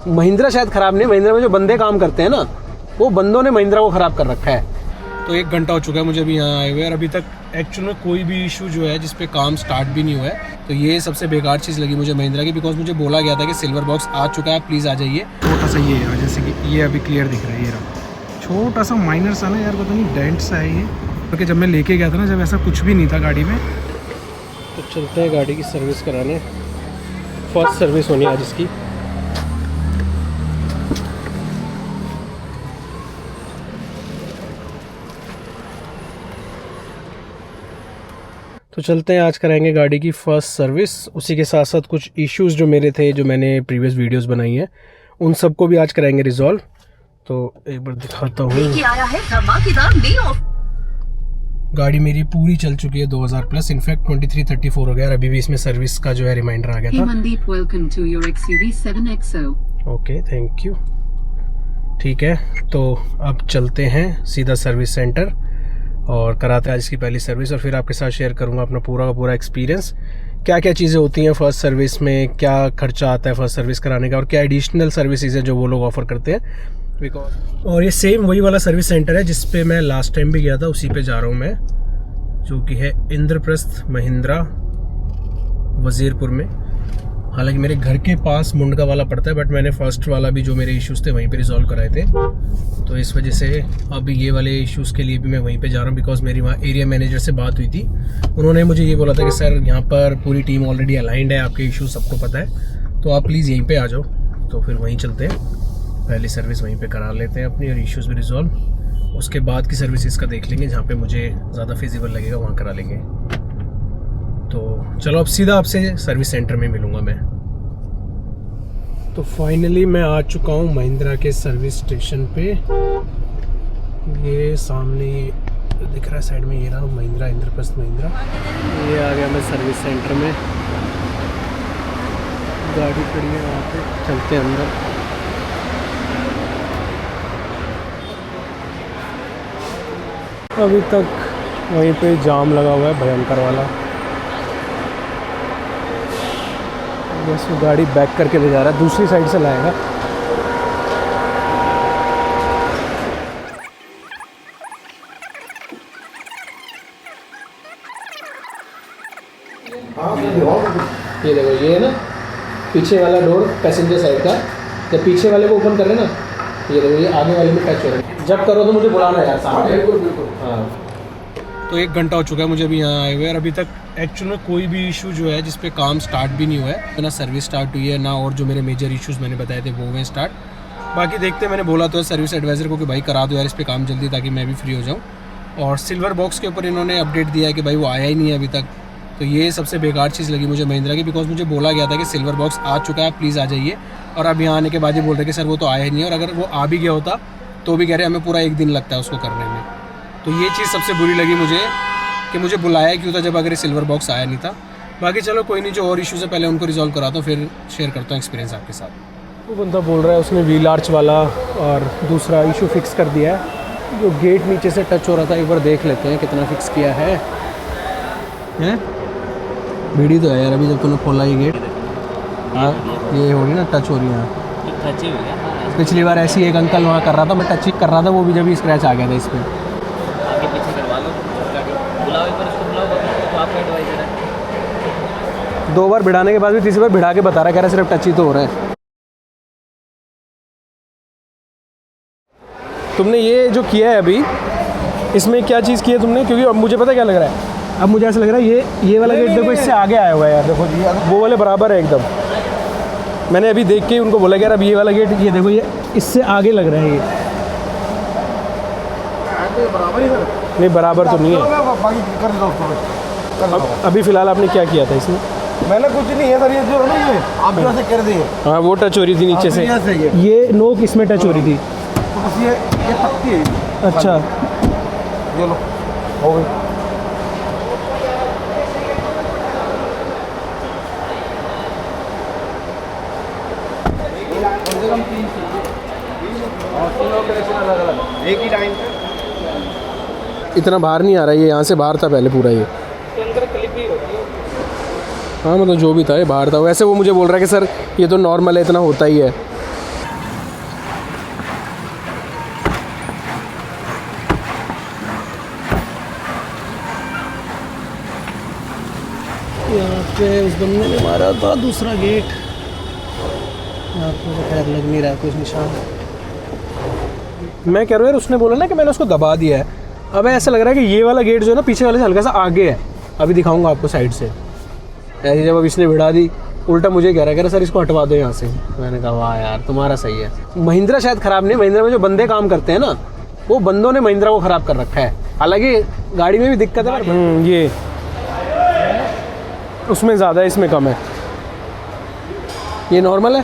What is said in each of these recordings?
महिंद्रा शायद ख़राब नहीं, महिंद्रा में जो बंदे काम करते हैं ना, वो बंदों ने महिंद्रा को ख़राब कर रखा है। तो 1 घंटा हो चुका है मुझे अभी यहाँ आए हुए, और अभी तक एक्चुअल में कोई भी इशू जो है जिस पे काम स्टार्ट भी नहीं हुआ है। तो ये सबसे बेकार चीज़ लगी मुझे महिंद्रा की, बिकॉज मुझे बोला गया था कि सिल्वर बॉक्स आ चुका है, प्लीज़ आ जाइए। छोटा सा ये है, जैसे कि ये अभी क्लियर दिख रहा है, ये रहा छोटा सा माइनर सा ना यार, पता नहीं डेंट सा है ये, क्योंकि जब मैं लेके गया था ना, जब ऐसा कुछ भी नहीं था गाड़ी में। तो चलते हैं गाड़ी की सर्विस कराने, फर्स्ट सर्विस होनी आज इसकी। तो चलते हैं, आज कराएंगे गाड़ी की फ़र्स्ट सर्विस। उसी के साथ साथ कुछ इश्यूज़ जो मेरे थे, जो मैंने प्रीवियस वीडियोस बनाई हैं, उन सबको भी आज कराएंगे रिजॉल्व। तो एक बार दिखाता हूँ, गाड़ी मेरी पूरी चल चुकी है 2000 प्लस, इनफैक्ट 2334 हो गया, अभी भी इसमें सर्विस का जो है रिमाइंडर आ गया था। Okay, thank you. ठीक है, तो अब चलते हैं सीधा सर्विस सेंटर और कराते हैं आज इसकी पहली सर्विस, और फिर आपके साथ शेयर करूंगा अपना पूरा का पूरा एक्सपीरियंस, क्या क्या चीज़ें होती हैं फ़र्स्ट सर्विस में, क्या खर्चा आता है फ़र्स्ट सर्विस कराने का, और क्या एडिशनल सर्विसेज है जो वो लोग ऑफ़र करते हैं। बिकॉज और ये सेम वही वाला सर्विस सेंटर है जिस पे मैं लास्ट टाइम भी गया था, उसी पे जा रहा हूँ मैं, जो कि है इंद्रप्रस्थ महिंद्रा वज़ीरपुर में। हालांकि मेरे घर के पास मुंडका वाला पड़ता है, बट मैंने फर्स्ट वाला भी जो मेरे इश्यूज़ थे वहीं पे रिजॉल्व कराए थे, तो इस वजह से अभी ये वाले इश्यूज़ के लिए भी मैं वहीं पे जा रहा हूँ। बिकॉज मेरी वहाँ एरिया मैनेजर से बात हुई थी, उन्होंने मुझे ये बोला था कि सर यहाँ पर पूरी टीम ऑलरेडी अलाइंड है, आपके इशूज़ सबको पता है, तो आप प्लीज़ यहीं पर आ जाओ। तो फिर वहीं चलते हैं, पहली सर्विस वहीं पर करा लेते हैं अपनी, और इशूज़ भी रिजॉल्व। उसके बाद की सर्विस का देख लेंगे, जहाँ पर मुझे ज़्यादा फिजिबल लगेगा वहाँ करा लेंगे। तो चलो, अब सीधा आपसे सर्विस सेंटर में मिलूंगा मैं। तो फाइनली मैं आ चुका हूँ महिंद्रा के सर्विस स्टेशन पे। ये सामने दिख रहा है साइड में, ये रहा महिंद्रा, इंद्रप्रस्थ महिंद्रा। ये आ गया मैं सर्विस सेंटर में, गाड़ी खड़ी है वहाँ पे, चलते हैं अंदर। अभी तक वहीं पे जाम लगा हुआ है भयंकर वाला, बस वो गाड़ी बैक करके ले जा रहा है, दूसरी साइड से लाएगा। ये देखो, ये है ना पीछे वाला डोर पैसेंजर साइड का, जब पीछे वाले को ओपन कर रहे ना, ये देखो ये आगे वाले में टच हो रहा है। जब करो तो मुझे बुलाना यार सामने। बिल्कुल बिल्कुल। हाँ, तो 1 घंटा हो चुका है मुझे अभी यहाँ आए हुए, और अभी तक एक्चुअल में कोई भी इशू जो है जिस पे काम स्टार्ट भी नहीं हुआ है, ना सर्विस स्टार्ट हुई है ना, और जो मेरे मेजर इश्यूज़ मैंने बताए थे वो हुए स्टार्ट। बाकी देखते हैं, मैंने बोला तो है सर्विस एडवाइज़र को कि भाई करा दो यार इस पे काम जल्दी, ताकि मैं भी फ्री हो जाऊँ। और सिल्वर बॉक्स के ऊपर इन्होंने अपडेट दिया है कि भाई वो आया ही नहीं है अभी तक। तो ये सबसे बेकार चीज़ लगी मुझे महिंद्रा की, बिकॉज मुझे बोला गया था कि सिल्वर बॉक्स आ चुका है, प्लीज़ आ जाइए, और अब यहाँ आने के बाद ही बोल रहे कि सर वो तो आया ही नहीं है, और अगर वो आ भी गया होता तो भी कह रहे हमें पूरा 1 दिन लगता है उसको करने में। तो ये चीज़ सबसे बुरी लगी मुझे, कि मुझे बुलाया क्यों था जब अगर ये सिल्वर बॉक्स आया नहीं था। बाकी चलो कोई नहीं, जो और इश्यूज़ है पहले उनको रिजॉल्व कराता हूँ, फिर शेयर करता हूँ एक्सपीरियंस आपके साथ। वो बंदा बोल रहा है उसने व्हील आर्च वाला और दूसरा इशू फिक्स कर दिया है, जो गेट नीचे से टच हो रहा था, एक बार देख लेते हैं कितना फिक्स किया है। भीड़ी तो है यार, अभी जब तूने खोला ये गेट, हाँ ये हो रही ना, टच हो रही है। पिछली बार ऐसी एक अंकल वहाँ कर रहा था, मैं टच कर रहा था, वो भी जब स्क्रैच आ गया था इस पर। आगे पीछे करवा लो, बुलाओ एक बार इसको, बुलाओ, तो आपका एडवाइजर है। 2 बार भिड़ाने के बाद भी तीसरी बार भिड़ा के बता रहा है, कह रहा है सिर्फ टच ही तो हो रहा है। तुमने ये जो किया है अभी, इसमें क्या चीज़ की है तुमने? क्योंकि अब मुझे पता क्या लग रहा है, अब मुझे ऐसा लग रहा है ये वाला गेट देखो इससे आगे आया हुआ है यार, देखो वो वाले बराबर है एकदम। मैंने अभी देख के ही उनको बोला कि यार अब ये वाला गेट, ये देखो ये इससे आगे लग रहा है ये। नहीं बराबर तो नहीं है। अभी फ़िलहाल आपने क्या किया था इसमें? मैंने कुछ नहीं है सर, ये जो है ना, ये आप जो ऐसे कर दिए। हाँ वो टच हो रही थी नीचे से, ये नोक इसमें टच हो रही थी। तो बस ये तकती है। अच्छा, ये लो हो गई। एक ही टाइम पे इतना बाहर नहीं आ रहा है, ये यहाँ से बाहर था पहले पूरा, ये अंदर क्लिप ही होती है। हाँ मतलब जो भी था ये बाहर था। वैसे वो मुझे बोल रहा है कि सर ये तो नॉर्मल है, इतना होता ही है। पे उस बंदे ने मारा था दूसरा गेट। यहाँ पे तो खैर लग नहीं रहा है कुछ निशान। मैं कह रहा हूँ यार, उसने बोला ना कि मैंने उसको दबा दिया है। अब ऐसा लग रहा है कि ये वाला गेट जो है ना पीछे वाले से हल्का सा आगे है। अभी दिखाऊंगा आपको साइड से। ऐसे जब अब इसने भिड़ा दी, उल्टा मुझे कह रहा है सर इसको हटवा दो यहाँ से। मैंने कहा वाह यार तुम्हारा सही है। महिंद्रा शायद ख़राब नहीं, महिंद्रा में जो बंदे काम करते हैं ना, वो बंदों ने महिंद्रा को ख़राब कर रखा है। हालांकि गाड़ी में भी दिक्कत है, ये उसमें ज़्यादा है इसमें कम है। ये नॉर्मल है।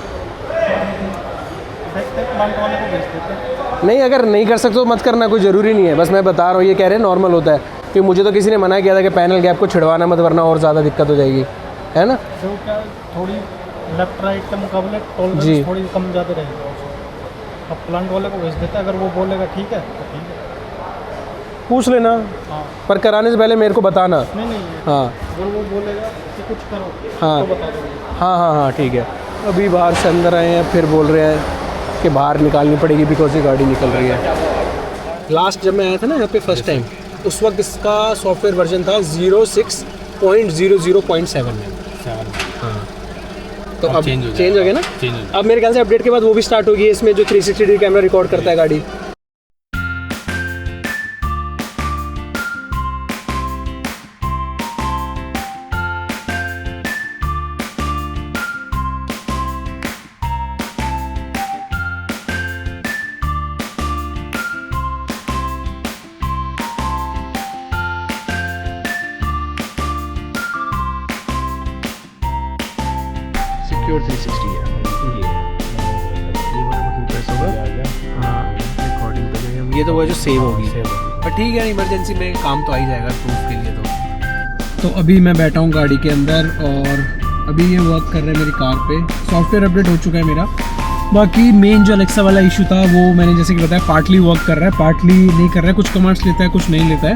नहीं, अगर नहीं कर सकते तो मत करना, कोई ज़रूरी नहीं है। बस मैं बता रहा हूँ, ये कह रहे हैं नॉर्मल होता है। क्योंकि मुझे तो किसी ने मना किया था कि पैनल गैप को छिड़वाना मत, वरना और ज़्यादा दिक्कत हो जाएगी, है ना। तो क्या थोड़ी लेफ्ट राइट के मुकाबले टॉलरेंस थोड़ी कम ज़्यादा रहेगी। अब प्लांट वाले को भेज देते हैं, अगर वो बोलेगा ठीक है तो ठीक है, पूछ लेना। हाँ। पर कराने से पहले मेरे को बताना। नहीं हाँ अगर वो बोलेगा कि कुछ करो हाँ तो बता दो। हाँ ठीक है। अभी बाहर से अंदर आए हैं, फिर बोल रहे हैं कि बाहर निकालनी पड़ेगी बिकॉज ये गाड़ी निकल रही है। लास्ट जब मैं आया था ना यहाँ पे फर्स्ट टाइम, उस वक्त इसका सॉफ्टवेयर वर्जन था 06.00.7 में। हाँ, तो अब चेंज हो गया ना। अब मेरे ख्याल से अपडेट के बाद वो भी स्टार्ट होगी इसमें, जो 360 डिग्री कैमरा रिकॉर्ड करता है गाड़ी। सिक्योर 360 है ये वाला बटन प्रेस होगा। हाँ, रिकॉर्डिंग पे गए हम। ये तो वो जो सेव होगी, पर ठीक है, इमरजेंसी में काम तो आ ही जाएगा प्रूफ के लिए। तो अभी मैं बैठा हूँ गाड़ी के अंदर और अभी ये वर्क कर रहे हैं मेरी कार पे। सॉफ्टवेयर अपडेट हो चुका है मेरा। बाकी मेन जो अलेक्सा वाला इशू था वो मैंने जैसे कि बताया पार्टली वर्क कर रहा है, पार्टली नहीं कर रहा है। कुछ कमांड्स लेता है, कुछ नहीं लेता है।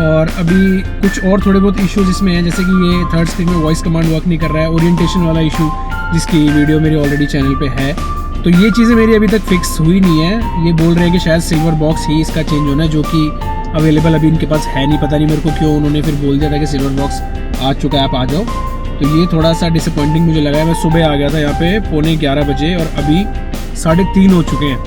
और अभी कुछ और थोड़े बहुत इश्यूज इसमें हैं, जैसे कि ये थर्ड स्क्रीन में वॉइस कमांड वर्क नहीं कर रहा है, ओरिएंटेशन वाला इशू जिसकी वीडियो मेरी ऑलरेडी चैनल पे है। तो ये चीज़ें मेरी अभी तक फिक्स हुई नहीं है। ये बोल रहे हैं कि शायद सिल्वर बॉक्स ही इसका चेंज होना है, जो कि अवेलेबल अभी इनके पास है नहीं। पता नहीं मेरे को क्यों उन्होंने फिर बोल दिया था कि सिल्वर बॉक्स आ चुका है, आप आ जाओ। तो ये थोड़ा सा डिसअपॉइंटिंग मुझे लगा है। मैं सुबह आ गया था यहाँ पे 11:15 बजे और अभी 3:30 हो चुके हैं।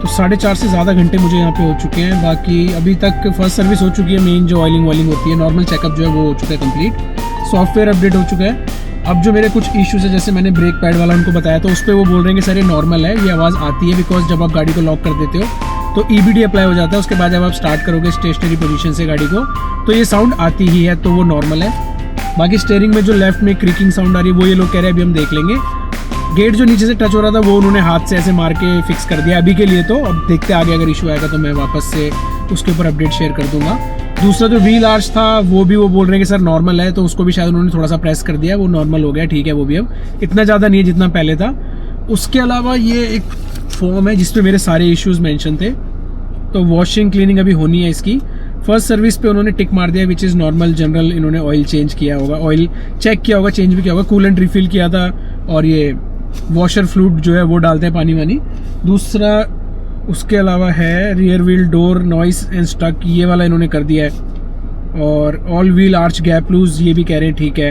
तो 4.5 से ज़्यादा घंटे मुझे यहाँ पे हो चुके हैं। बाकी अभी तक फर्स्ट सर्विस हो चुकी है, मेन जो ऑयलिंग होती है, नॉर्मल चेकअप जो है वो हो चुका है कंप्लीट। सॉफ्टवेयर अपडेट हो चुका है। अब जो मेरे कुछ इश्यूज है, जैसे मैंने ब्रेक पैड वाला उनको बताया, तो उस पर वो बोल रहे हैं कि सर ये नॉर्मल है, ये आवाज़ आती है बिकॉज जब आप गाड़ी को लॉक कर देते हो तो EBD अप्लाई हो जाता है। उसके बाद जब आप स्टार्ट करोगे स्टेशनरी पोजीशन से गाड़ी को, तो ये साउंड आती ही है, तो वो नॉर्मल है। बाकी स्टीयरिंग में जो लेफ्ट में क्रिकिंग साउंड आ रही है वो ये लोग कह रहे हैं अभी हम देख लेंगे। गेट जो नीचे से टच हो रहा था वो उन्होंने हाथ से ऐसे मार के फिक्स कर दिया अभी के लिए। तो अब देखते आगे अगर इशू आएगा तो मैं वापस से उसके ऊपर अपडेट शेयर कर दूंगा। दूसरा जो व्हील आर्च था वो भी वो बोल रहे हैं कि सर नॉर्मल है, तो उसको भी शायद उन्होंने थोड़ा सा प्रेस कर दिया, वो नॉर्मल हो गया, ठीक है। वो भी अब इतना ज़्यादा नहीं है जितना पहले था। उसके अलावा ये एक फॉर्म है जिसपे मेरे सारे इश्यूज मेंशन थे। तो वॉशिंग क्लीनिंग अभी होनी है इसकी। फर्स्ट सर्विस पे उन्होंने टिक मार दिया, विच इज़ नॉर्मल जनरल। इन्होंने ऑयल चेंज किया होगा, ऑयल चेक किया होगा, चेंज भी किया होगा, कूलेंट रिफिल किया था, और ये वॉशर फ्लूइड जो है वो डालते हैं पानी वानी। दूसरा उसके अलावा है rear wheel door noise and stuck, ये वाला इन्होंने कर दिया है। और all wheel arch gap loose, ये भी कह रहे हैं ठीक है।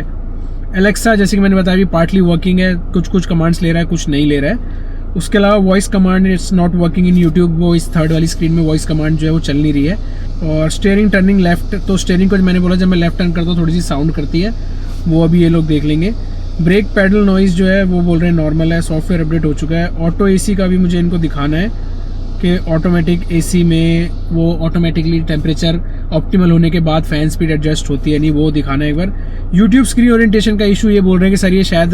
एलेक्सा जैसे कि मैंने बताया भी पार्टली वर्किंग है, कुछ कमांड्स ले रहा है, कुछ नहीं ले रहा है। उसके अलावा voice command it's not working in YouTube, वो इस थर्ड वाली स्क्रीन में वॉइस कमांड जो है वो चल नहीं रही है। और स्टीयरिंग टर्निंग लेफ्ट, तो स्टीयरिंग को मैंने बोला जब मैं लेफ्ट टर्न करता हूँ थोड़ी सी साउंड करती है, वो अभी ये लोग देख लेंगे। ब्रेक पैडल नॉइज़ जो है वो बोल रहे हैं नॉर्मल है, सॉफ्टवेयर अपडेट हो चुका है। ऑटो AC का भी मुझे इनको दिखाना है कि ऑटोमेटिक AC में वो ऑटोमेटिकली टेम्परेचर ऑप्टिमल होने के बाद फ़ैन स्पीड एडजस्ट होती है, नहीं वो दिखाना है एक बार। यूट्यूब स्क्रीन ओरिएंटेशन का इशू ये बोल रहे हैं कि सर ये शायद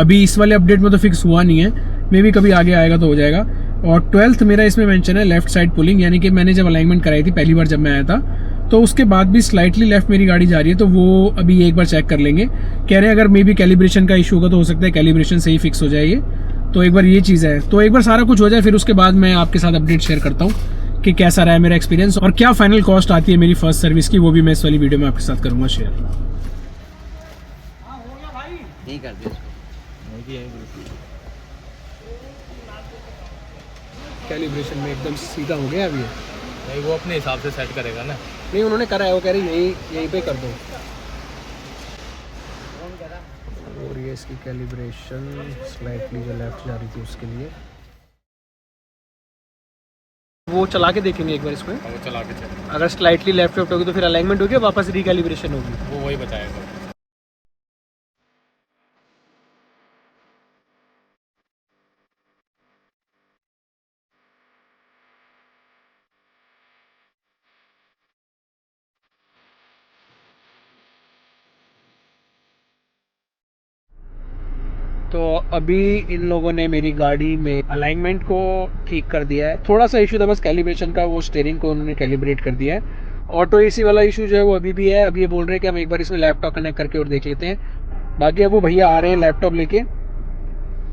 अभी इस वाले अपडेट में तो फिक्स हुआ नहीं है, मे भी कभी आगे आएगा तो हो जाएगा। और 12th मेरा इसमें मेंशन है लेफ्ट साइड पुलिंग, यानी कि मैंने जब अलाइनमेंट कराई थी पहली बार जब मैं आया था, तो उसके बाद भी स्लाइटली लेफ्ट मेरी गाड़ी जा रही है, तो वो अभी एक बार चेक कर लेंगे। कह रहे हैं अगर मे बी कैलिब्रेशन का इशू होगा तो हो सकता है कैलिब्रेशन से ही फिक्स हो जाए ये, तो एक बार ये चीज़ है। तो एक बार सारा कुछ हो जाए फिर उसके बाद मैं आपके साथ अपडेट शेयर करता हूँ कि कैसा रहा है मेरा एक्सपीरियंस और क्या फाइनल कॉस्ट आती है मेरी फर्स्ट सर्विस की, वो भी मैं इस वाली वीडियो में आपके साथ करूँगा शेयर। नहीं कर दिया कैलिब्रेशन में एकदम सीधा हो गया अभी। नहीं वो अपने हिसाब से सेट करेगा ना। नहीं उन्होंने करा है, वो कह रहे यहीं पे कर दो। इसकी कैलिब्रेशन स्लाइटली जो लेफ्ट जा रही थी उसके लिए। वो चला के देखेंगे एक बार इसको, वो चला के चलें, अगर स्लाइटली लेफ्ट होगी तो फिर अलाइनमेंट होगी, वापस रिकैलिब्रेशन होगी। वो वही बताएगा। तो अभी इन लोगों ने मेरी गाड़ी में अलाइनमेंट को ठीक कर दिया है। थोड़ा सा इशू था बस कैलिब्रेशन का, वो स्टीयरिंग को उन्होंने कैलिब्रेट कर दिया है। ऑटो एसी वाला इशू जो है वो अभी भी है। अब ये बोल रहे हैं कि हम एक बार इसमें लैपटॉप कनेक्ट करके और देख लेते हैं। बाकी अब वो भैया आ रहे हैं लैपटॉप लेके,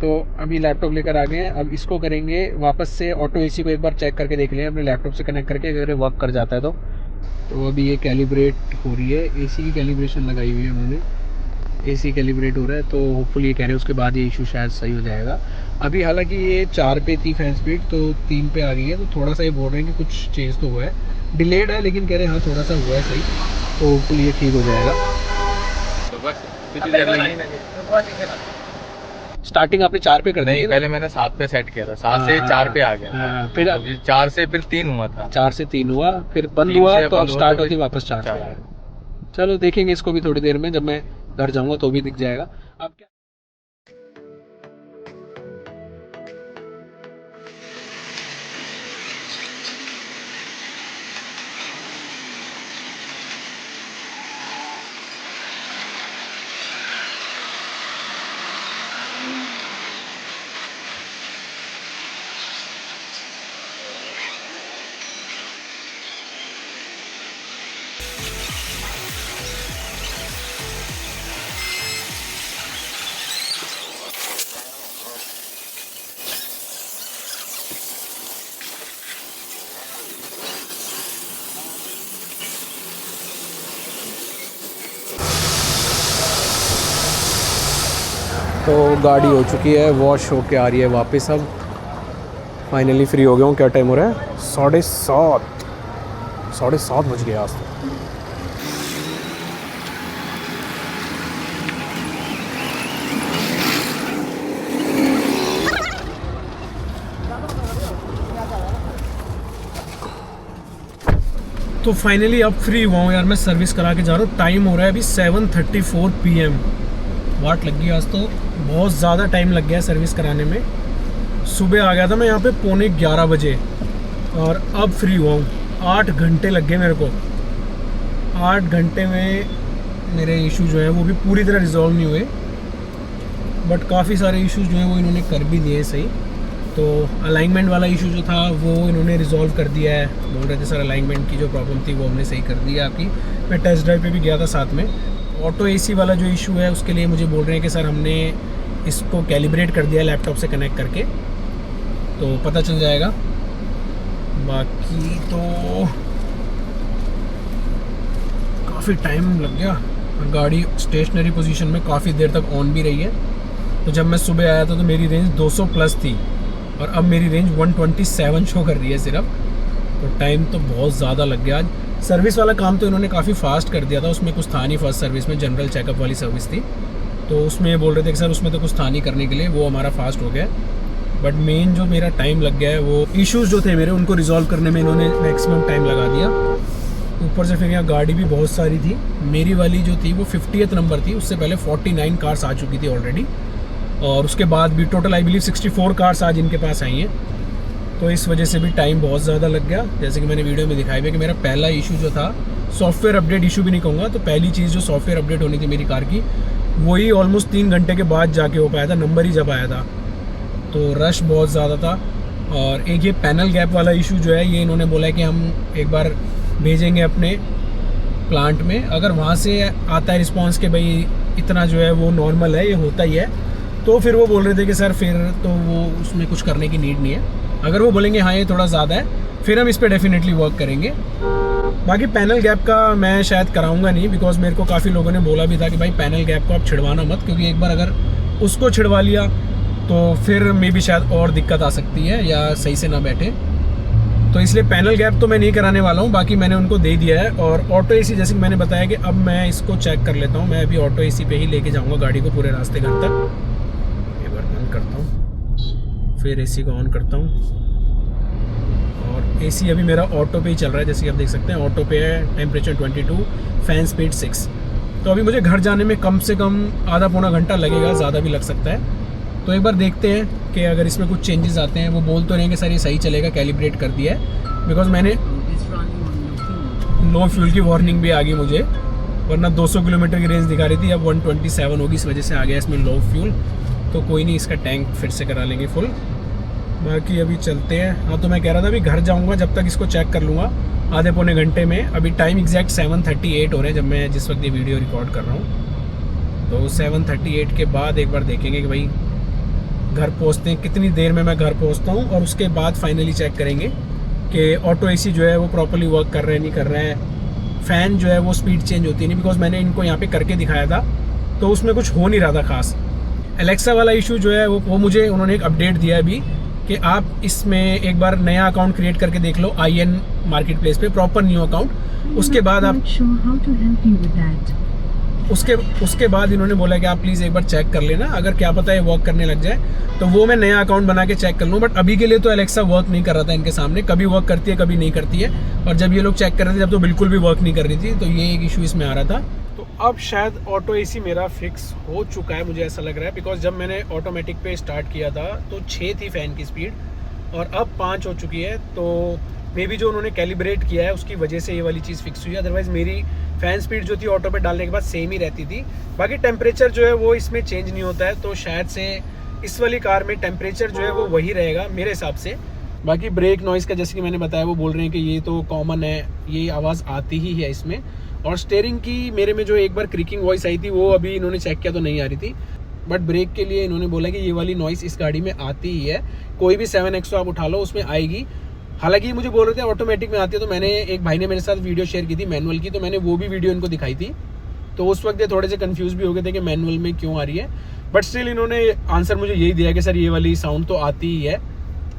तो अभी लैपटॉप लेकर आ गए हैं। अब इसको करेंगे वापस से ऑटो एसी को एक बार चेक करके देख लें अपने लैपटॉप से कनेक्ट करके, अगर वर्क कर जाता है तो अभी ये कैलिब्रेट हो रही है। एसी की कैलिब्रेशन लगाई हुई है उन्होंने, एसी कैलिब्रेट हो रहा है, तो होपफुली ये कह रहे हैं उसके बाद ये इशू शायद सही हो जाएगा। अभी हालांकि ये 4 पे थी फैन स्पीड, तो 3 पे आ गई है, तो थोड़ा सा ये बोल रहे हैं कि कुछ चेंज तो हुआ है, डिलेड है, लेकिन कह रहे हैं हाँ थोड़ा सा हुआ है सही, तो होपफुली ये ठीक हो जाएगा। तो बस कितनी देर लगी? स्टार्टिंग आपने 4 पे कर दी नहीं, पहले मैंने 7 पे सेट किया था, 7 से 4 पे आ गया। हाँ, फिर 4 से फिर 3 हुआ था, 4 से 3 हुआ, फिर बंद हुआ, तो अब स्टार्ट होती वापस 4 पे। चलो देखेंगे इसको भी थोड़ी देर में, जब मैं घर जाऊंगा तो भी दिख जाएगा। अब क्या तो गाड़ी हो चुकी है, वॉश होके आ रही है वापस। अब फाइनली फ्री हो गया हूँ। क्या टाइम हो रहा है? 7:30 बज गए आज तो। तो फाइनली अब फ्री हुआ हूँ यार, मैं सर्विस करा के जा रहा हूँ। टाइम हो रहा है अभी 7:34 PM। वाट लग गई आज तो, बहुत ज़्यादा टाइम लग गया सर्विस कराने में। सुबह आ गया था मैं यहाँ पे 11:15 बजे और अब फ्री हुआ हूँ। 8 घंटे लग गए मेरे को। 8 घंटे में मेरे इशू जो हैं वो भी पूरी तरह रिजॉल्व नहीं हुए, बट काफ़ी सारे इशूज़ जो हैं वो इन्होंने कर भी दिए सही। तो अलाइनमेंट वाला इशू जो था वो इन्होंने रिजॉल्व कर दिया है। बोल रहे थे सर अलाइनमेंट की जो प्रॉब्लम थी वो हमने सही कर दी है आपकी। मैं टेस्ट ड्राइव पे भी गया था साथ में। ऑटो एसी वाला जो इशू है उसके लिए मुझे बोल रहे हैं कि सर हमने इसको कैलिब्रेट कर दिया लैपटॉप से कनेक्ट करके, तो पता चल जाएगा। बाकी तो काफ़ी टाइम लग गया और गाड़ी स्टेशनरी पोजीशन में काफ़ी देर तक ऑन भी रही है। तो जब मैं सुबह आया था तो मेरी रेंज 200 प्लस थी और अब मेरी रेंज 127 शो कर रही है सिर्फ। तो टाइम तो बहुत ज़्यादा लग गया आज। सर्विस वाला काम तो इन्होंने काफ़ी फास्ट कर दिया था, उसमें कुछ था नहीं। फर्स्ट सर्विस में जनरल चेकअप वाली सर्विस थी, तो उसमें बोल रहे थे कि सर उसमें तो कुछ था नहीं करने के लिए, वो हमारा फास्ट हो गया। बट मेन जो मेरा टाइम लग गया है वो इश्यूज़ जो थे मेरे उनको रिजॉल्व करने में इन्होंने मैक्सिमम टाइम लगा दिया। ऊपर से फिर यहाँ गाड़ी भी बहुत सारी थी। मेरी वाली जो थी वो 50th नंबर थी, उससे पहले 49 कार्स आ चुकी थी ऑलरेडी, और उसके बाद भी टोटल आई बिलीव 64 कार्स आज इनके पास आई हैं। तो इस वजह से भी टाइम बहुत ज़्यादा लग गया। जैसे कि मैंने वीडियो में दिखाया है कि मेरा पहला इशू जो था, सॉफ्टवेयर अपडेट इशू भी नहीं कहूँगा, तो पहली चीज़ जो सॉफ्टवेयर अपडेट होनी थी मेरी कार की, वही ऑलमोस्ट 3 घंटे के बाद जाके हो पाया था, नंबर ही जब आया था। तो रश बहुत ज़्यादा था। और एक ये पैनल गैप वाला इशू जो है, ये इन्होंने बोला है कि हम एक बार भेजेंगे अपने प्लांट में, अगर वहाँ से आता है रिस्पॉन्स कि भाई इतना जो है वो नॉर्मल है, ये होता ही है, तो फिर वो बोल रहे थे कि सर फिर तो वो उसमें कुछ करने की नीड नहीं है। अगर वो बोलेंगे हाँ ये थोड़ा ज़्यादा है, फिर हम इस पर डेफिनेटली वर्क करेंगे। बाकी पैनल गैप का मैं शायद कराऊंगा नहीं, बिकॉज मेरे को काफ़ी लोगों ने बोला भी था कि भाई पैनल गैप को आप छिड़वाना मत, क्योंकि एक बार अगर उसको छिड़वा लिया तो फिर मे भी शायद और दिक्कत आ सकती है या सही से ना बैठे। तो इसलिए पैनल गैप तो मैं नहीं कराने वाला हूँ, बाकी मैंने उनको दे दिया है। और ऑटो एसी जैसे कि मैंने बताया कि अब मैं इसको चेक कर लेता हूँ। मैं अभी ऑटो एसी पे ही लेके जाऊँगा गाड़ी को पूरे रास्ते घर तक। एक बार बंद करता हूँ, फिर एसी को ऑन करता हूँ। और एसी अभी मेरा ऑटो पे ही चल रहा है, जैसे कि आप देख सकते हैं ऑटो पे है, टेम्परेचर 22, फैन स्पीड 6। तो अभी मुझे घर जाने में कम से कम आधा पौना घंटा लगेगा, ज़्यादा भी लग सकता है। तो एक बार देखते हैं कि अगर इसमें कुछ चेंजेस आते हैं। वो बोल तो रहे हैं कि सर ये सही चलेगा, कैलिब्रेट कर दिया है। बिकॉज मैंने लो फ्यूल की वार्निंग भी आ गई मुझे, वरना 200 किलोमीटर की रेंज दिखा रही थी, अब 127 होगी, इस वजह से आ गया इसमें लो फ्यूल। तो कोई नहीं, इसका टैंक फिर से करा लेंगे फुल। बाकी अभी चलते हैं। हाँ, तो मैं कह रहा था अभी घर जाऊँगा, जब तक इसको चेक कर लूँगा आधे पौने घंटे में। अभी टाइम एग्जैक्ट 7:38 हो रहे हैं जब मैं जिस वक्त ये वीडियो रिकॉर्ड कर रहा हूँ। तो 7:38 के बाद एक बार देखेंगे कि भाई घर पहुँचते हैं, कितनी देर में मैं घर पहुँचता हूँ। और उसके बाद फाइनली चेक करेंगे कि ऑटो एसी जो है वो प्रॉपर्ली वर्क कर रहा है नहीं कर रहा है, फ़ैन जो है वो स्पीड चेंज होती नहीं। बिकॉज मैंने इनको यहाँ पे करके दिखाया था तो उसमें कुछ हो नहीं रहा था खास। एलेक्सा वाला इशू जो है वो मुझे उन्होंने एक अपडेट दिया है अभी कि आप इसमें एक बार नया अकाउंट क्रिएट करके देख लो IN मार्केट प्लेस पे, प्रॉपर न्यू अकाउंट। उसके बाद आप उसके बाद इन्होंने बोला कि आप प्लीज़ एक बार चेक कर लेना, अगर क्या पता है वर्क करने लग जाए तो वो मैं नया अकाउंट बना के चेक कर लूँ। बट अभी के लिए तो एलेक्सा वर्क नहीं कर रहा था इनके सामने, कभी वर्क करती है कभी नहीं करती है। और जब ये लोग चेक कर रहे थे जब तो बिल्कुल भी वर्क नहीं कर रही थी, तो ये एक इशू इसमें आ रहा था। तो अब शायद ऑटो एसी मेरा फिक्स हो चुका है, मुझे ऐसा लग रहा है। बिकॉज जब मैंने ऑटोमेटिक पे स्टार्ट किया था तो 6 थी फ़ैन की स्पीड और अब 5 हो चुकी है। तो मे बी जो उन्होंने कैलिब्रेट किया है उसकी वजह से ये वाली चीज़ फिक्स हुई है। अदरवाइज़ मेरी फ़ैन स्पीड जो थी ऑटो पे डालने के बाद सेम ही रहती थी। बाकी टेम्परेचर जो है वो इसमें चेंज नहीं होता है, तो शायद से इस वाली कार में टेम्परेचर जो है वो वही रहेगा मेरे हिसाब से। बाकी ब्रेक नॉइज़ का जैसे कि मैंने बताया, वो बोल रहे हैं कि ये तो कॉमन है, ये आवाज़ आती ही है इसमें। और स्टीयरिंग की मेरे में जो एक बार क्रिकिंग वॉइस आई थी वो अभी इन्होंने चेक किया तो नहीं आ रही थी। बट ब्रेक के लिए इन्होंने बोला कि ये वाली नॉइज़ इस गाड़ी में आती ही है, कोई भी 7X आप उठा लो उसमें आएगी। हालांकि मुझे बोल रहे थे ऑटोमेटिक में आती है, तो मैंने एक भाई ने मेरे साथ वीडियो शेयर की थी मैनुअल की, तो मैंने वो भी वीडियो इनको दिखाई थी। तो उस वक्त ये थोड़े से कंफ्यूज भी हो गए थे कि मैनुअल में क्यों आ रही है। बट स्टिल इन्होंने आंसर मुझे यही दिया कि सर ये वाली साउंड तो आती ही है।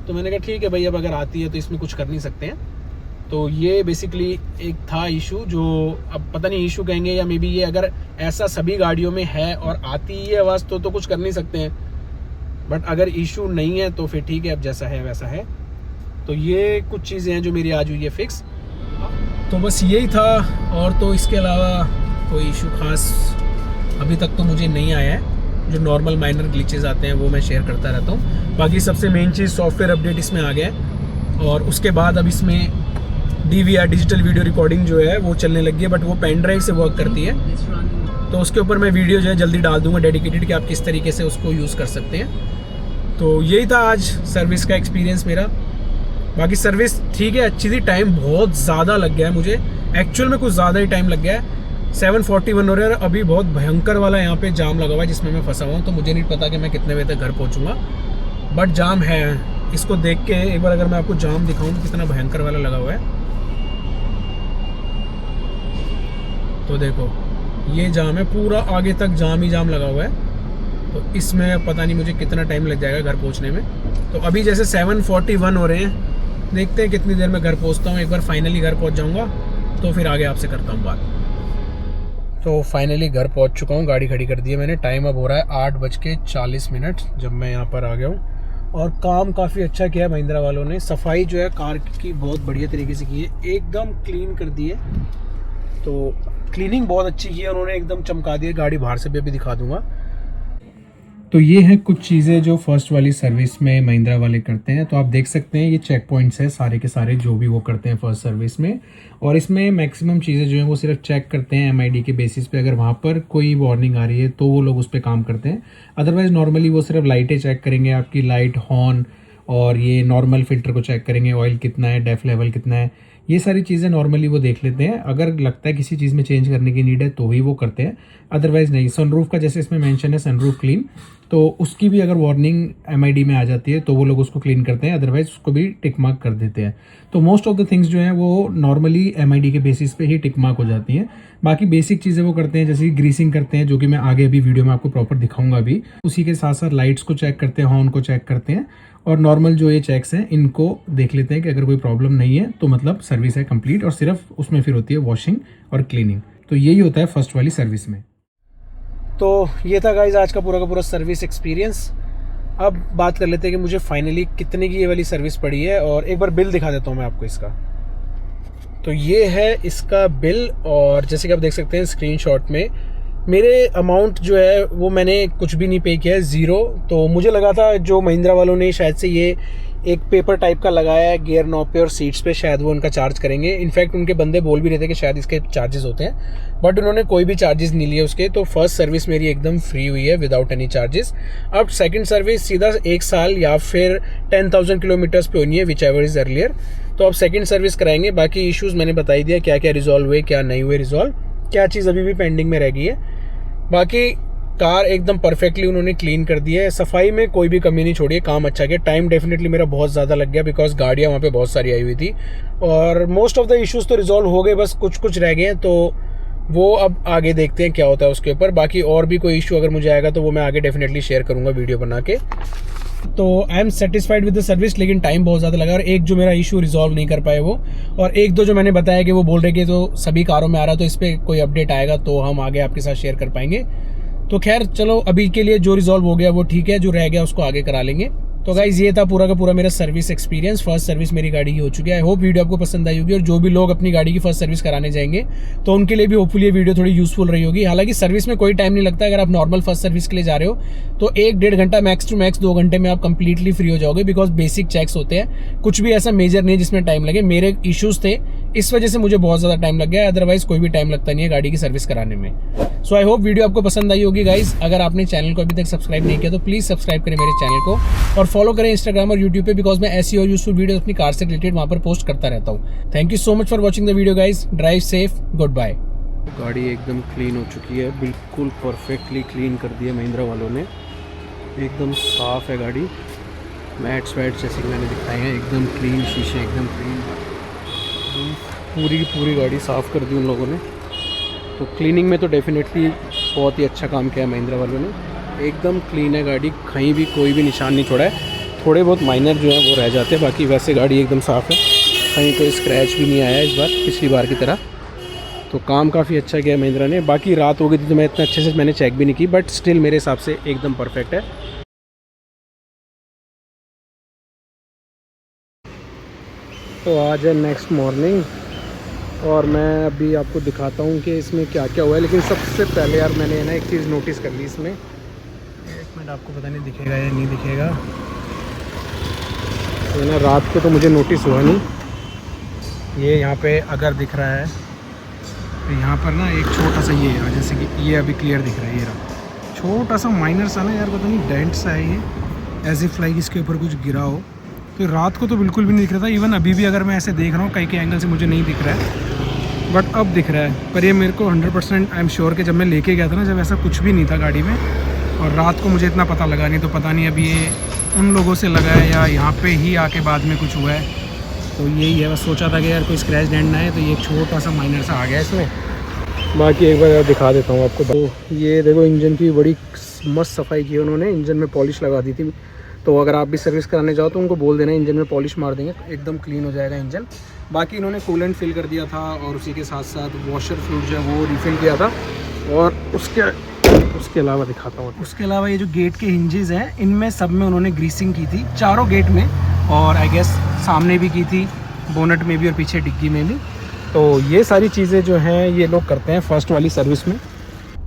तो मैंने कहा ठीक है भाई, अब अगर आती है तो इसमें कुछ कर नहीं सकते हैं। तो ये बेसिकली एक था इशू, जो अब पता नहीं इशू कहेंगे या मे बी ये अगर ऐसा सभी गाड़ियों में है और आती ही है आवाज़ तो कुछ कर नहीं सकते हैं। बट अगर इशू नहीं है तो फिर ठीक है, अब जैसा है वैसा है। तो ये कुछ चीज़ें हैं जो मेरी आज हुई है फिक्स। तो बस यही था, और तो इसके अलावा कोई इशू खास अभी तक तो मुझे नहीं आया है। जो नॉर्मल माइनर ग्लिचेस आते हैं वो मैं शेयर करता रहता हूँ। बाकी सबसे मेन चीज़ सॉफ्टवेयर अपडेट इसमें आ गया है, और उसके बाद अब इसमें DVR डिजिटल वीडियो रिकॉर्डिंग जो है वो चलने लगी है। बट वो पेन ड्राइव से वर्क करती है, तो उसके ऊपर मैं वीडियो जो है जल्दी डाल दूंगा डेडिकेटेड कि आप किस तरीके से उसको यूज़ कर सकते हैं। तो यही था आज सर्विस का एक्सपीरियंस मेरा। बाकी सर्विस ठीक है, अच्छी थी। टाइम बहुत ज़्यादा लग गया है मुझे, एक्चुअल में कुछ ज़्यादा ही टाइम लग गया है। 7:41 हो रहा है, अभी बहुत भयंकर वाला यहाँ पे जाम लगा हुआ है जिसमें मैं फंसा हुआ हूँ। तो मुझे नहीं पता कि मैं कितने बजे तक घर पहुँचूँगा, बट जाम है। इसको देख के एक बार अगर मैं आपको जाम दिखाऊँ तो कितना भयंकर वाला लगा हुआ है। तो देखो ये जाम है, पूरा आगे तक जाम ही जाम लगा हुआ है। तो इसमें पता नहीं मुझे कितना टाइम लग जाएगा घर पहुंचने में। तो अभी जैसे 7:41 हो रहे हैं, देखते हैं कितनी देर में घर पहुंचता हूं। एक बार फाइनली घर पहुंच जाऊंगा तो फिर आगे आपसे करता हूं बात। तो फाइनली घर पहुंच चुका हूं, गाड़ी खड़ी कर दी है मैंने। टाइम अब हो रहा है 8:40 जब मैं यहाँ पर आ गया हूँ। और काम काफ़ी अच्छा किया है महिंद्रा वालों ने। सफाई जो है कार की बहुत बढ़िया तरीके से की है, एकदम क्लीन कर दी है। तो क्लीनिंग बहुत अच्छी की है उन्होंने, एकदम चमका दी है। गाड़ी बाहर से भी अभी दिखा दूंगा। तो ये हैं कुछ चीज़ें जो फर्स्ट वाली सर्विस में महिंद्रा वाले करते हैं। तो आप देख सकते हैं ये चेक पॉइंट्स है सारे के सारे जो भी वो करते हैं फर्स्ट सर्विस में। और इसमें मैक्सिमम चीज़ें जो हैं वो सिर्फ चेक करते हैं MID के बेसिस पे। अगर वहाँ पर कोई वार्निंग आ रही है तो वो लोग उस पर काम करते हैं। अदरवाइज़ नॉर्मली वो सिर्फ लाइटें चेक करेंगे, आपकी लाइट, हॉर्न, और ये नॉर्मल फिल्टर को चेक करेंगे, ऑयल कितना है, डेफ लेवल कितना है, ये सारी चीज़ें नॉर्मली वो देख लेते हैं। अगर लगता है किसी चीज़ में चेंज करने की नीड है तो ही वो करते हैं, अदरवाइज नहीं। सनरूफ का जैसे इसमें मेंशन है सनरूफ क्लीन, तो उसकी भी अगर वार्निंग MID में आ जाती है तो वो लोग उसको क्लीन करते हैं, अदरवाइज उसको भी टिक मार्क कर देते हैं। तो मोस्ट ऑफ द थिंग्स जो हैं वो नॉर्मली MID के बेसिस पे ही टिक मार्क हो जाती हैं। बाकी बेसिक चीज़ें वो करते हैं, जैसे ग्रीसिंग करते हैं, जो कि मैं आगे अभी वीडियो में आपको प्रॉपर दिखाऊंगा अभी। उसी के साथ साथ लाइट्स को चेक करते हैं, हॉर्न को चेक करते हैं, और नॉर्मल जो ये चेक्स हैं इनको देख लेते हैं कि अगर कोई प्रॉब्लम नहीं है तो मतलब सर्विस है कंप्लीट, और सिर्फ उसमें फिर होती है वॉशिंग और क्लीनिंग। तो यही होता है फर्स्ट वाली सर्विस में। तो ये था गाइज आज का पूरा सर्विस एक्सपीरियंस। अब बात कर लेते हैं कि मुझे फाइनली कितने की ये वाली सर्विस पड़ी है, और एक बार बिल दिखा देता हूँ मैं आपको इसका। तो ये है इसका बिल, और जैसे कि आप देख सकते हैं स्क्रीनशॉट में मेरे अमाउंट जो है वो मैंने कुछ भी नहीं पे किया है, 0। तो मुझे लगा था जो महिंद्रा वालों ने शायद से ये एक पेपर टाइप का लगाया है गियर नॉब पे और सीट्स पे, शायद वो उनका चार्ज करेंगे। इनफैक्ट उनके बंदे बोल भी रहे थे कि शायद इसके चार्जेस होते हैं, बट उन्होंने कोई भी चार्जेस नहीं लिए उसके। तो फर्स्ट सर्विस मेरी एकदम फ्री हुई है विदाउट एनी चार्जेस। अब सेकंड सर्विस सीधा 1 साल या फिर 10,000 किलोमीटर्स पे होनी है, विच एवर इज अर्लियर। तो अब सेकंड सर्विस कराएंगे। बाकी इश्यूज़ मैंने बता ही दिया, क्या क्या रिजॉल्व हुए, क्या नहीं हुए रिजॉल्व, क्या चीज़ अभी भी पेंडिंग में रह गई है। बाकी कार एकदम परफेक्टली उन्होंने क्लीन कर दी है, सफाई में कोई भी कमी नहीं छोड़ी है, काम अच्छा किया। टाइम डेफिनेटली मेरा बहुत ज़्यादा लग गया बिकॉज गाड़ियाँ वहाँ पे बहुत सारी आई हुई थी, और मोस्ट ऑफ द इश्यूज़ तो रिजॉल्व हो गए, बस कुछ रह गए हैं। तो वो अब आगे देखते हैं क्या होता है उसके ऊपर। बाकी और भी कोई इशू अगर मुझे आएगा तो वो मैं आगे डेफिनेटली शेयर करूँगा वीडियो बना के। तो I am satisfied with the service, लेकिन टाइम बहुत ज़्यादा लगा, और एक जो मेरा इशू रिजॉल्व नहीं कर पाए वो, और एक दो जो मैंने बताया कि वो बोल रहे कि तो सभी कारों में आ रहा है, तो इस पर कोई अपडेट आएगा तो हम आगे आपके साथ शेयर कर पाएंगे। तो खैर चलो, अभी के लिए जो रिजॉल्व हो गया वो ठीक है, जो रह गया उसको आगे करा लेंगे। तो गाइज ये था पूरा का पूरा मेरा सर्विस एक्सपीरियंस। फर्स्ट सर्विस मेरी गाड़ी की हो चुकी है। आई होप वीडियो आपको पसंद आई होगी, और जो भी लोग अपनी गाड़ी की फर्स्ट सर्विस कराने जाएंगे तो उनके लिए भी होपफुली ये वीडियो थोड़ी यूजफुल रही होगी। हालांकि सर्विस में कोई टाइम नहीं लगता, अगर आप नॉर्मल फर्स्ट सर्विस के लिए जा रहे हो तो 1-1.5 घंटा, मैक्स टू मैक्स 2 घंटे में आप कंप्लीटली फ्री हो जाओगे, बिकॉज बेसिक चेक्स होते हैं। कुछ भी ऐसा मेजर नहीं है जिसमें टाइम लगे। मेरे इश्यूज थे, इस वजह से मुझे बहुत ज़्यादा टाइम लग गया, अदरवाइज कोई भी टाइम लगता नहीं है गाड़ी की सर्विस कराने में। सो आई होप वीडियो आपको पसंद आई होगी गाइज। अगर आपने चैनल को अभी तक सब्सक्राइब नहीं किया तो प्लीज़ सब्सक्राइब करें मेरे चैनल को, और फॉलो करें इंस्टाग्राम और यूट्यूब पे, बिकॉज मैं ऐसी और यूजफुल वीडियो अपनी कार से रिलेटेड वहाँ पर पोस्ट करता रहता हूँ। Thank you so much for watching the video guys. Drive safe, good bye. गाड़ी एकदम क्लीन हो चुकी है, बिल्कुल परफेक्टली क्लीन कर दी है महिंद्रा वालों ने, एकदम साफ है गाड़ी। मैट्स वैट्स जैसे कि मैंने दिखाए हैं एकदम क्लीन, शीशे एकदम क्लीन, पूरी की पूरी गाड़ी साफ़ कर दी उन लोगों ने। तो क्लीनिंग में तो डेफिनेटली बहुत ही अच्छा काम किया है महिंद्रा वालों ने। एकदम क्लीन है गाड़ी, कहीं भी कोई भी निशान नहीं छोड़ा है। थोड़े बहुत माइनर जो है वो रह जाते हैं, बाकी वैसे गाड़ी एकदम साफ़ है, कहीं कोई स्क्रैच भी नहीं आया इस बार पिछली बार की तरह। तो काम काफ़ी अच्छा किया महिंद्रा ने। बाकी रात हो गई थी तो मैं इतना अच्छे से मैंने चेक भी नहीं की, बट स्टिल मेरे हिसाब से एकदम परफेक्ट है। तो आज है नेक्स्ट मॉर्निंग, और मैं अभी आपको दिखाता हूँ कि इसमें क्या क्या हुआ है। लेकिन सबसे पहले यार मैंने ना एक चीज़ नोटिस कर ली इसमें, 1 मिनट, आपको पता नहीं दिखेगा या नहीं दिखेगा, तो ना रात को तो मुझे नोटिस हुआ नहीं। ये यहाँ पे अगर दिख रहा है तो यहाँ पर ना एक छोटा सा ये है, जैसे कि ये अभी क्लियर दिख रहा है, ये रहा छोटा सा माइनर सा ना यार, पता नहीं डेंट सा है ये, एज इफ लाइक इसके ऊपर कुछ गिरा हो। तो रात को तो बिल्कुल भी नहीं दिख रहा था, इवन अभी भी अगर मैं ऐसे देख रहा हूँ कई एंगल से मुझे नहीं दिख रहा है, बट अब दिख रहा है। पर ये मेरे को 100% आई एम श्योर कि जब मैं लेके गया था ना, जब ऐसा कुछ भी नहीं था गाड़ी में, और रात को मुझे इतना पता लगा नहीं, तो पता नहीं अभी ये उन लोगों से लगा है या यहाँ पे ही आके बाद में कुछ हुआ है। तो यही है, बस सोचा था कि यार कोई स्क्रैच डेंट ना है, तो ये छोटा सा माइनर सा आ गया इसमें। बाकी एक बार दिखा देता हूँ आपको। तो ये देखो, इंजन की बड़ी मस्त सफाई की उन्होंने, इंजन में पॉलिश लगा दी थी। तो अगर आप भी सर्विस कराने जाओ तो उनको बोल देना इंजन में पॉलिश मार देंगे, एकदम क्लीन हो जाएगा इंजन। बाकी इन्होंने कूलेंट फिल कर दिया था, और उसी के साथ साथ वॉशर फ्लूइड जो है वो रिफ़िल किया था। और उसके अलावा दिखाता हूँ, उसके अलावा ये जो गेट के हिंजेस हैं इनमें सब में उन्होंने ग्रीसिंग की थी, चारों गेट में, और आई गेस सामने भी की थी, बोनट में भी और पीछे डिग्गी में भी। तो ये सारी चीज़ें जो हैं ये लोग करते हैं फर्स्ट वाली सर्विस में।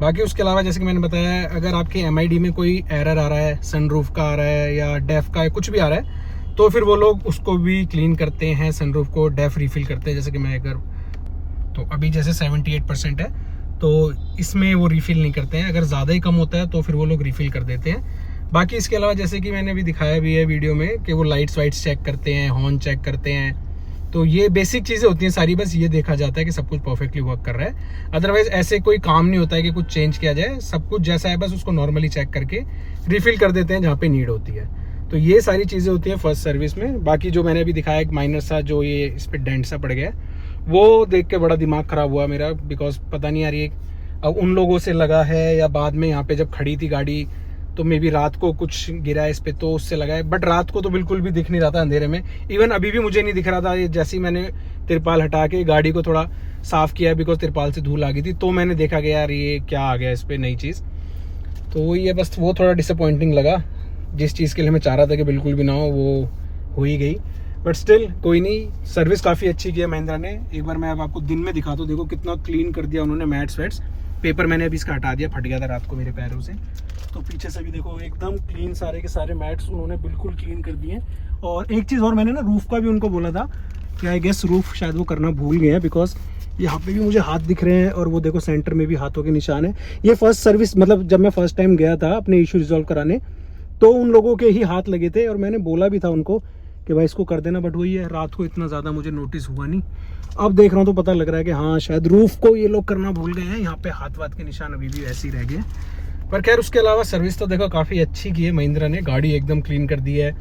बाकी उसके अलावा जैसे कि मैंने बताया, अगर आपके MID में कोई एरर आ रहा है, सनरूफ का आ रहा है या डेफ का है, कुछ भी आ रहा है, तो फिर वो लोग उसको भी क्लीन करते हैं, सनरूफ को डेफ रिफ़िल करते हैं। जैसे कि मैं अगर, तो अभी जैसे 78% है, तो इसमें वो रिफ़िल नहीं करते हैं। अगर ज़्यादा ही कम होता है तो फिर वो लोग रिफ़िल कर देते हैं। बाकी इसके अलावा जैसे कि मैंने अभी दिखाया भी है वीडियो में कि वो लाइट्स वाइट्स चेक करते हैं, हॉर्न चेक करते हैं। तो ये बेसिक चीज़ें होती हैं सारी, बस ये देखा जाता है कि सब कुछ परफेक्टली वर्क कर रहा है। अदरवाइज ऐसे कोई काम नहीं होता है कि कुछ चेंज किया जाए, सब कुछ जैसा है बस उसको नॉर्मली चेक करके रिफिल कर देते हैं जहाँ पे नीड होती है। तो ये सारी चीज़ें होती हैं फर्स्ट सर्विस में। बाकी जो मैंने अभी दिखाया एक माइनर सा जो ये इस पर डेंट सा पड़ गया वो देख के बड़ा दिमाग ख़राब हुआ मेरा, बिकॉज पता नहीं यार ये अब उन लोगों से लगा है या बाद में यहाँ पे जब खड़ी थी गाड़ी तो मे बी रात को कुछ गिरा है इस पे तो उससे लगा है, बट रात को तो बिल्कुल भी दिख नहीं रहा था अंधेरे में। इवन अभी भी मुझे नहीं दिख रहा था। जैसे ही मैंने तिरपाल हटा के गाड़ी को थोड़ा साफ किया बिकॉज तिरपाल से धूल आ गई थी तो मैंने देखा कि यार ये क्या आ गया इस पे नई चीज़। तो वही है, बस वो थोड़ा डिसअपॉइंटिंग लगा। जिस चीज़ के लिए मैं चाह रहा था कि बिल्कुल भी ना हो वो हो ही गई, बट स्टिल कोई नहीं। सर्विस काफ़ी अच्छी की है महिंद्रा ने। एक बार मैं अब आपको दिन में दिखाता हूँ, देखो कितना क्लीन कर दिया उन्होंने। मैट्स वैट्स पेपर मैंने अभी इसका हटा दिया, फट गया था रात को मेरे पैरों से। तो पीछे से भी देखो एकदम क्लीन, सारे के सारे मैट्स उन्होंने बिल्कुल क्लीन कर दिए। और एक चीज़ और मैंने ना रूफ़ का भी उनको बोला था कि आई गेस रूफ़ शायद वो करना भूल गए हैं, बिकॉज यहाँ पे भी मुझे हाथ दिख रहे हैं और वो देखो सेंटर में भी हाथों के निशान है। ये फर्स्ट सर्विस मतलब जब मैं फर्स्ट टाइम गया था अपने इशू रिजॉल्व कराने तो उन लोगों के ही हाथ लगे थे और मैंने बोला भी था उनको कि भाई इसको कर देना, बट वही है रात को इतना ज़्यादा मुझे नोटिस हुआ नहीं। अब देख रहा हूँ तो पता लग रहा है कि हाँ शायद रूफ़ को ये लोग करना भूल गए हैं। यहाँ पे हाथ वाथ के निशान अभी भी ऐसे ही रह गए। पर खैर उसके अलावा सर्विस तो देखो काफ़ी अच्छी की है महिंद्रा ने। गाड़ी एकदम क्लीन कर दी है।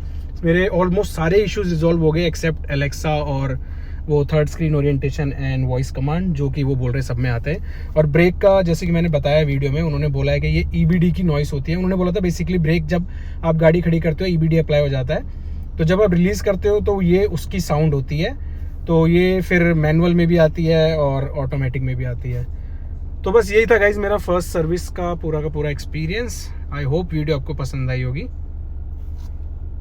मेरे ऑलमोस्ट सारे इश्यूज रिजॉल्व हो गए एक्सेप्ट एलेक्सा और वो third screen orientation and voice command जो कि वो बोल रहे सब में आते हैं। और ब्रेक का जैसे कि मैंने बताया वीडियो में, उन्होंने बोला है कि ये EBD की नॉइस होती है। उन्होंने बोला था बेसिकली ब्रेक जब आप गाड़ी खड़ी करते हो EBD अप्लाई हो जाता है, तो जब आप रिलीज़ करते हो तो ये उसकी साउंड होती है। तो ये फिर मैनुअल में भी आती है और ऑटोमेटिक में भी आती है। तो बस यही था गाइज मेरा फर्स्ट सर्विस का पूरा एक्सपीरियंस। आई होप वीडियो आपको पसंद आई होगी।